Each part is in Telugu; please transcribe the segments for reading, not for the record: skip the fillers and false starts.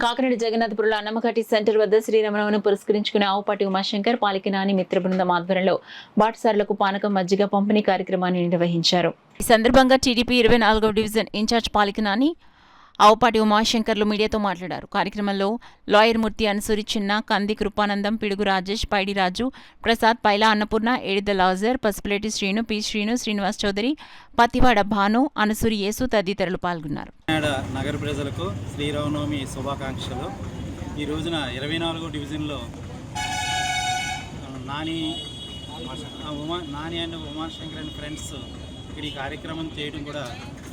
కాకినాడ జగన్నాథపురంలో అన్నమఘట్టి సెంటర్ వద్ద శ్రీరామనవమిని పురస్కరించుకుని ఆవుపాటి ఉమాశంకర్ పాలికినాని మిత్ర బృందం ఆధ్వర్యంలో బాటసారులకు పానకం మజ్జిగ పంపిణీ కార్యక్రమాన్ని నిర్వహించారు. ఈ సందర్భంగా టీడీపీ 24వ డివిజన్ ఇన్ఛార్జ్ పాలికినాని ఆవుపాటి ఉమాశంకర్లు మీడియాతో మాట్లాడారు. కార్యక్రమంలో లాయర్ మూర్తి, అనసూరి చిన్న, కంది కృపానందం, పిడుగు రాజేష్, పైడి రాజు, ప్రసాద్, పైలా అన్నపూర్ణ, ఏడిద లాజర్, పసుపులేటి శ్రీను, పి శ్రీను, శ్రీనివాస్ చౌదరి, పతివాడ భాను, అనసూరి యేసు తదితరులు పాల్గొన్నారు. నగర ప్రజలకు శ్రీరామనవమి శుభాకాంక్షలు. ఈ రోజున 24వ డివిజన్లో Nani and Umashankar and friends ఇక్కడ ఈ కార్యక్రమం చేయడం కూడా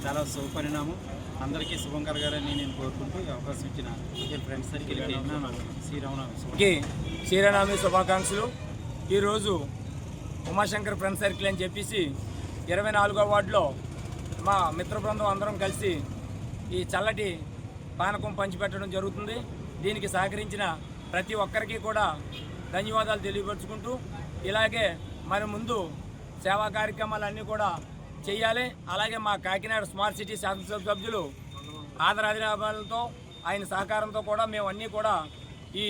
చాలా శుభపరిణామం. అందరికీ శుభం కలగాలని నేను కోరుకుంటూ అవకాశం ఇచ్చిన ఫ్రెండ్స్ సర్కిల్కి శ్రీరామనవమి శుభాకాంక్షలు. ఈరోజు ఉమాశంకర్ ఫ్రెండ్స్ సర్కిల్ అని చెప్పేసి 24వ వార్డులో మా మిత్ర బృందం అందరం కలిసి ఈ చల్లటి పానకం పంచిపెట్టడం జరుగుతుంది. దీనికి సహకరించిన ప్రతి ఒక్కరికి కూడా ధన్యవాదాలు తెలియపరుచుకుంటూ, ఇలాగే మరి ముందు సేవా కార్యక్రమాలన్నీ కూడా చేయాలి. అలాగే మా కాకినాడ స్మార్ట్ సిటీ శాసనసభ సభ్యులు ఆదరాభిమానాలతో ఆయన సహకారంతో కూడా మేము అన్నీ కూడా ఈ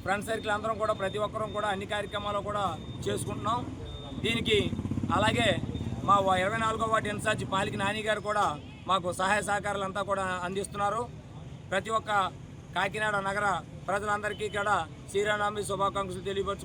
ఫ్రెండ్ సర్కిల్ అందరం కూడా ప్రతి ఒక్కరూ కూడా అన్ని కార్యక్రమాలు కూడా చేసుకుంటున్నాం. దీనికి అలాగే మా 24వ వార్డు ఇన్ఛార్జి పాలికి నాని గారు కూడా మాకు సహాయ సహకారాలంతా కూడా అందిస్తున్నారు. ప్రతి ఒక్క కాకినాడ నగర ప్రజలందరికీ కూడా శ్రీరామనవమి శుభాకాంక్షలు తెలియపరుచుకుంటున్నాం.